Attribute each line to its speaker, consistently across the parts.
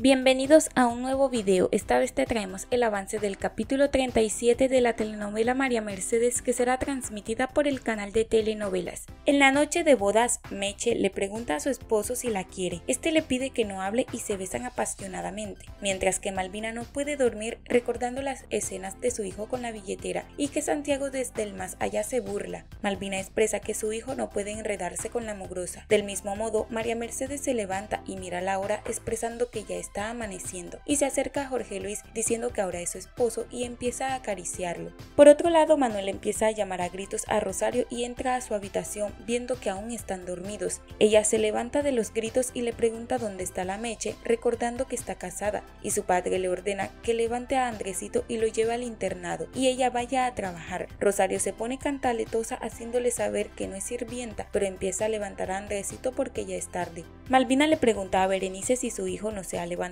Speaker 1: Bienvenidos a un nuevo video. Esta vez te traemos el avance del capítulo 37 de la telenovela María Mercedes, que será transmitida por el canal de telenovelas. En la noche de bodas, Meche le pregunta a su esposo si la quiere. Este le pide que no hable y se besan apasionadamente, mientras que Malvina no puede dormir recordando las escenas de su hijo con la billetera y que Santiago desde el más allá se burla. Malvina expresa que su hijo no puede enredarse con la mugrosa. Del mismo modo, María Mercedes se levanta y mira la hora expresando que ya está amaneciendo, y se acerca a Jorge Luis diciendo que ahora es su esposo y empieza a acariciarlo. Por otro lado, Manuel empieza a llamar a gritos a Rosario y entra a su habitación viendo que aún están dormidos. Ella se levanta de los gritos y le pregunta dónde está la Meche, recordando que está casada, y su padre le ordena que levante a Andresito y lo lleve al internado y ella vaya a trabajar. Rosario se pone cantaletosa haciéndole saber que no es sirvienta, pero empieza a levantar a Andresito porque ya es tarde. Malvina le pregunta a Berenice si su hijo no se ha levantado.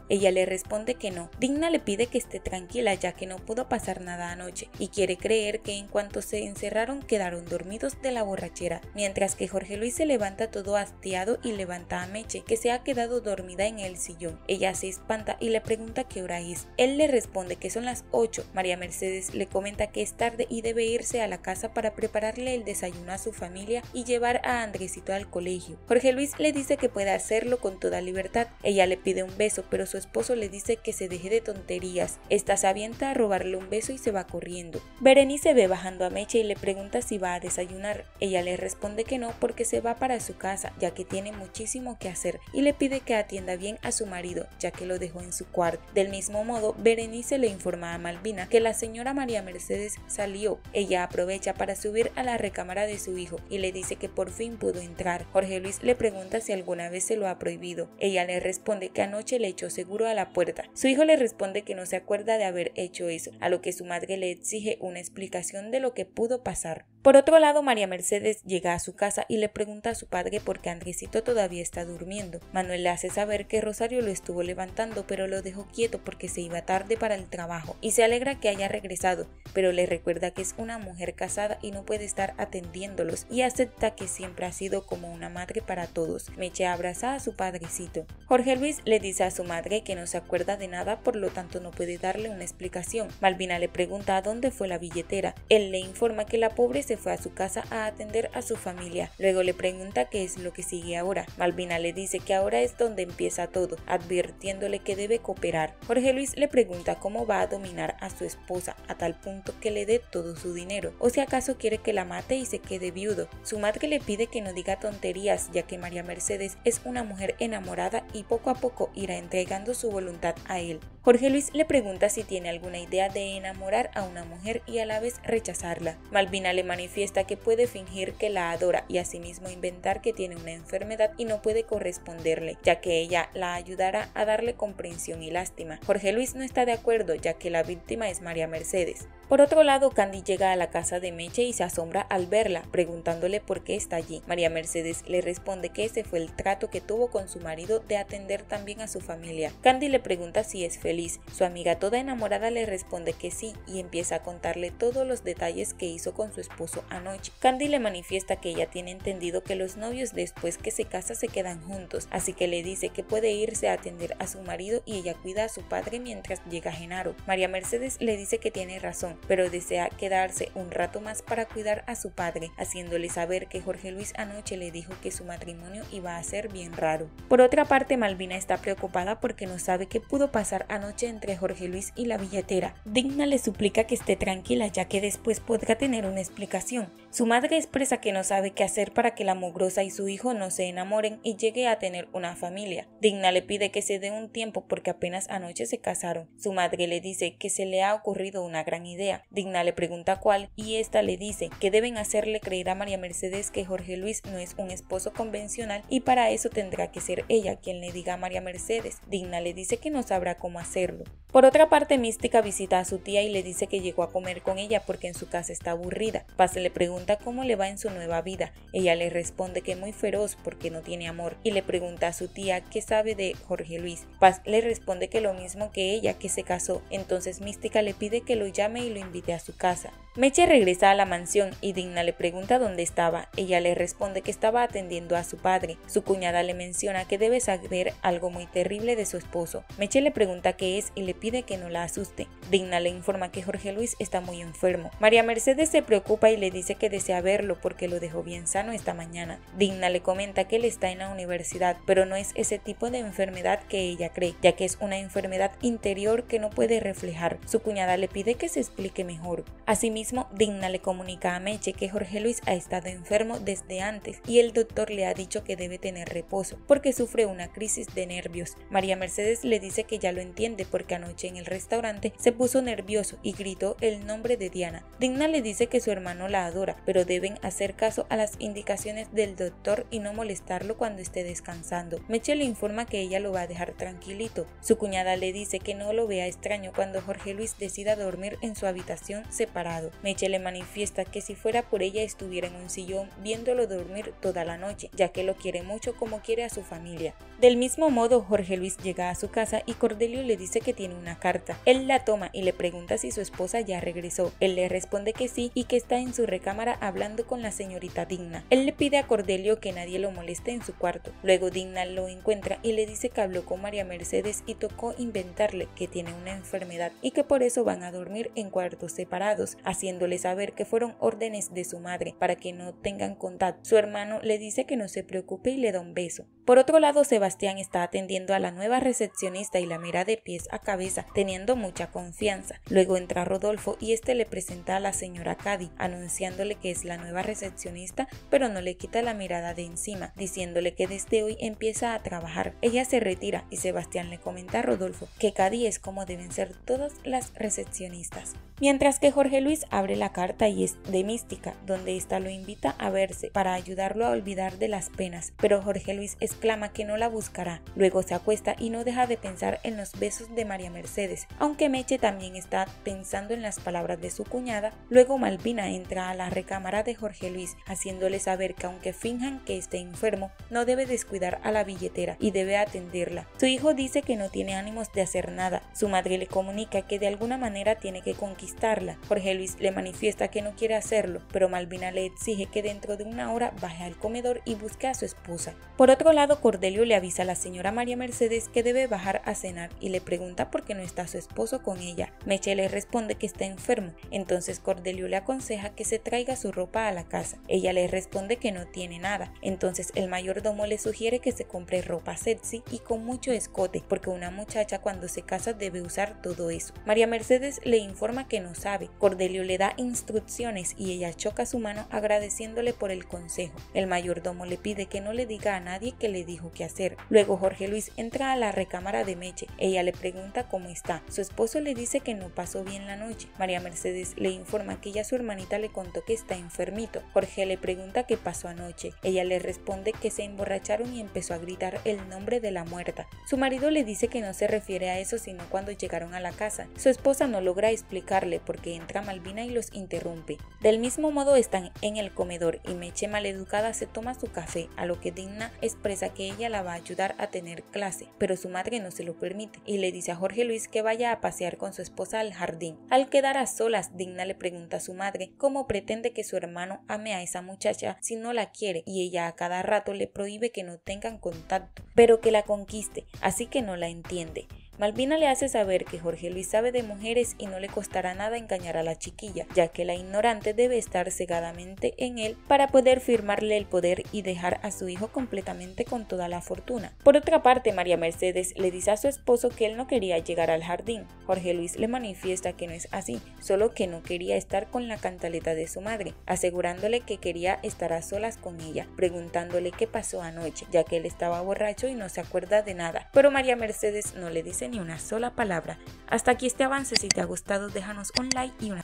Speaker 1: Ella le responde que no. Digna le pide que esté tranquila ya que no pudo pasar nada anoche y quiere creer que en cuanto se encerraron quedaron dormidos de la borrachera, mientras que Jorge Luis se levanta todo hastiado y levanta a Meche, que se ha quedado dormida en el sillón. Ella se espanta y le pregunta qué hora es. Él le responde que son las 8. María Mercedes le comenta que es tarde y debe irse a la casa para prepararle el desayuno a su familia y llevar a Andresito al colegio. Jorge Luis le dice que puede hacerlo con toda libertad. Ella le pide un beso, pero su esposo le dice que se deje de tonterías. Esta se avienta a robarle un beso y se va corriendo. Berenice ve bajando a Meche y le pregunta si va a desayunar. Ella le responde que no porque se va para su casa, ya que tiene muchísimo que hacer, y le pide que atienda bien a su marido, ya que lo dejó en su cuarto. Del mismo modo, Berenice le informa a Malvina que la señora María Mercedes salió. Ella aprovecha para subir a la recámara de su hijo y le dice que por fin pudo entrar. Jorge Luis le pregunta si alguna vez se lo ha prohibido. Ella le responde que anoche le echó seguro a la puerta. Su hijo le responde que no se acuerda de haber hecho eso, a lo que su madre le exige una explicación de lo que pudo pasar. Por otro lado, María Mercedes llega a su casa y le pregunta a su padre por qué Andresito todavía está durmiendo. Manuel le hace saber que Rosario lo estuvo levantando, pero lo dejó quieto porque se iba tarde para el trabajo, y se alegra que haya regresado, pero le recuerda que es una mujer casada y no puede estar atendiéndolos, y acepta que siempre ha sido como una madre para todos. Meche abraza a su padrecito. Jorge Luis le dice a su madre que no se acuerda de nada, por lo tanto no puede darle una explicación. Malvina le pregunta a dónde fue la billetera. Él le informa que la pobre se fue a su casa a atender a su familia. Luego le pregunta qué es lo que sigue ahora. Malvina le dice que ahora es donde empieza todo, advirtiéndole que debe cooperar. Jorge Luis le pregunta cómo va a dominar a su esposa a tal punto que le dé todo su dinero, o si acaso quiere que la mate y se quede viudo. Su madre le pide que no diga tonterías, ya que María Mercedes es una mujer enamorada y poco a poco irá entregando su voluntad a él. Jorge Luis le pregunta si tiene alguna idea de enamorar a una mujer y a la vez rechazarla. Malvina le manifiesta que puede fingir que la adora y asimismo inventar que tiene una enfermedad y no puede corresponderle, ya que ella la ayudará a darle comprensión y lástima. Jorge Luis no está de acuerdo, ya que la víctima es María Mercedes. Por otro lado, Candy llega a la casa de Meche y se asombra al verla, preguntándole por qué está allí. María Mercedes le responde que ese fue el trato que tuvo con su marido de atender también a su familia. Candy le pregunta si es feliz. Su amiga toda enamorada le responde que sí y empieza a contarle todos los detalles que hizo con su esposo anoche. Candy le manifiesta que ella tiene entendido que los novios después que se casan se quedan juntos, así que le dice que puede irse a atender a su marido y ella cuida a su padre mientras llega Genaro. María Mercedes le dice que tiene razón, pero desea quedarse un rato más para cuidar a su padre, haciéndole saber que Jorge Luis anoche le dijo que su matrimonio iba a ser bien raro. Por otra parte, Malvina está preocupada porque no sabe qué pudo pasar anoche entre Jorge Luis y la billetera. Digna le suplica que esté tranquila, ya que después podrá tener una explicación. Su madre expresa que no sabe qué hacer para que la mugrosa y su hijo no se enamoren y llegue a tener una familia. Digna le pide que se dé un tiempo porque apenas anoche se casaron. Su madre le dice que se le ha ocurrido una gran idea. Digna le pregunta cuál y esta le dice que deben hacerle creer a María Mercedes que Jorge Luis no es un esposo convencional y para eso tendrá que ser ella quien le diga a María Mercedes. Digna le dice que no sabrá cómo hacerlo. Por otra parte, Mística visita a su tía y le dice que llegó a comer con ella porque en su casa está aburrida. Paz le pregunta cómo le va en su nueva vida. Ella le responde que muy feroz porque no tiene amor y le pregunta a su tía qué sabe de Jorge Luis. Paz le responde que lo mismo que ella, que se casó. Entonces Mística le pide que lo llame y lo invite a su casa. Meche regresa a la mansión y Digna le pregunta dónde estaba. Ella le responde que estaba atendiendo a su padre. Su cuñada le menciona que debe saber algo muy terrible de su esposo. Meche le pregunta qué es y le pide que no la asuste. Digna le informa que Jorge Luis está muy enfermo. María Mercedes se preocupa y le dice que desea verlo porque lo dejó bien sano esta mañana. Digna le comenta que él está en la universidad, pero no es ese tipo de enfermedad que ella cree, ya que es una enfermedad interior que no puede reflejar. Su cuñada le pide que se explique mejor. Asimismo, Digna le comunica a Meche que Jorge Luis ha estado enfermo desde antes y el doctor le ha dicho que debe tener reposo porque sufre una crisis de nervios. María Mercedes le dice que ya lo entiende porque anoche en el restaurante se puso nervioso y gritó el nombre de Diana. Digna le dice que su hermano la adora, pero deben hacer caso a las indicaciones del doctor y no molestarlo cuando esté descansando. Meche le informa que ella lo va a dejar tranquilito. Su cuñada le dice que no lo vea extraño cuando Jorge Luis decida dormir en su habitación separado. Meche le manifiesta que si fuera por ella estuviera en un sillón viéndolo dormir toda la noche, ya que lo quiere mucho como quiere a su familia. Del mismo modo, Jorge Luis llega a su casa y Cordelio le dice que tiene una carta. Él la toma y le pregunta si su esposa ya regresó. Él le responde que sí y que está en su recámara hablando con la señorita Digna. Él le pide a Cordelio que nadie lo moleste en su cuarto. Luego Digna lo encuentra y le dice que habló con María Mercedes y tocó inventarle que tiene una enfermedad y que por eso van a dormir en cuartos separados, haciéndole saber que fueron órdenes de su madre para que no tengan contacto. Su hermano le dice que no se preocupe y le da un beso. Por otro lado, Sebastián está atendiendo a la nueva recepcionista y la mira de pies a cabeza, teniendo mucha confianza. Luego entra Rodolfo y este le presenta a la señora Cady, anunciándole que es la nueva recepcionista, pero no le quita la mirada de encima, diciéndole que desde hoy empieza a trabajar. Ella se retira y Sebastián le comenta a Rodolfo que Cady es como deben ser todas las recepcionistas. Mientras que Jorge Luis abre la carta y es de Mística, donde ésta lo invita a verse para ayudarlo a olvidar de las penas, pero Jorge Luis exclama que no la buscará. Luego se acuesta y no deja de pensar en los besos de María Mercedes, aunque Meche también está pensando en las palabras de su cuñada. Luego Malvina entra a la recámara de Jorge Luis, haciéndole saber que aunque finjan que esté enfermo, no debe descuidar a la billetera y debe atenderla. Su hijo dice que no tiene ánimos de hacer nada. Su madre le comunica que de alguna manera tiene que conquistarla. Jorge Luis le manifiesta que no quiere hacerlo, pero Malvina le exige que dentro de una hora baje al comedor y busque a su esposa. Por otro lado, Cordelio le avisa a la señora María Mercedes que debe bajar a cenar y le pregunta por qué no está su esposo con ella. Meche le responde que está enfermo, entonces Cordelio le aconseja que se traiga su ropa a la casa. Ella le responde que no tiene nada, entonces el mayordomo le sugiere que se compre ropa sexy y con mucho escote, porque una muchacha cuando se casa debe usar todo eso. María Mercedes le informa que no sabe. Cordelio le da instrucciones y ella choca su mano agradeciéndole por el consejo. El mayordomo le pide que no le diga a nadie que le dijo qué hacer. Luego Jorge Luis entra a la recámara de Meche. Ella le pregunta cómo está. Su esposo le dice que no pasó bien la noche. María Mercedes le informa que ya su hermanita le contó que está enfermito. Jorge le pregunta qué pasó anoche. Ella le responde que se emborracharon y empezó a gritar el nombre de la muerta. Su marido le dice que no se refiere a eso sino cuando llegaron a la casa. Su esposa no logra explicarle porque entra Malvina y los interrumpe. Del mismo modo están en el comedor y Meche maleducada se toma su café, a lo que Digna expresa que ella la va a ayudar a tener clase, pero su madre no se lo permite y le dice a Jorge Luis que vaya a pasear con su esposa al jardín. Al quedar a solas, Digna le pregunta a su madre cómo pretende que su hermano ame a esa muchacha si no la quiere y ella a cada rato le prohíbe que no tengan contacto, pero que la conquiste, así que no la entiende. Malvina le hace saber que Jorge Luis sabe de mujeres y no le costará nada engañar a la chiquilla, ya que la ignorante debe estar cegadamente en él para poder firmarle el poder y dejar a su hijo completamente con toda la fortuna. Por otra parte, María Mercedes le dice a su esposo que él no quería llegar al jardín. Jorge Luis le manifiesta que no es así, solo que no quería estar con la cantaleta de su madre, asegurándole que quería estar a solas con ella, preguntándole qué pasó anoche, ya que él estaba borracho y no se acuerda de nada. Pero María Mercedes no le dice ni una sola palabra. Hasta aquí este avance. Si te ha gustado, déjanos un like y una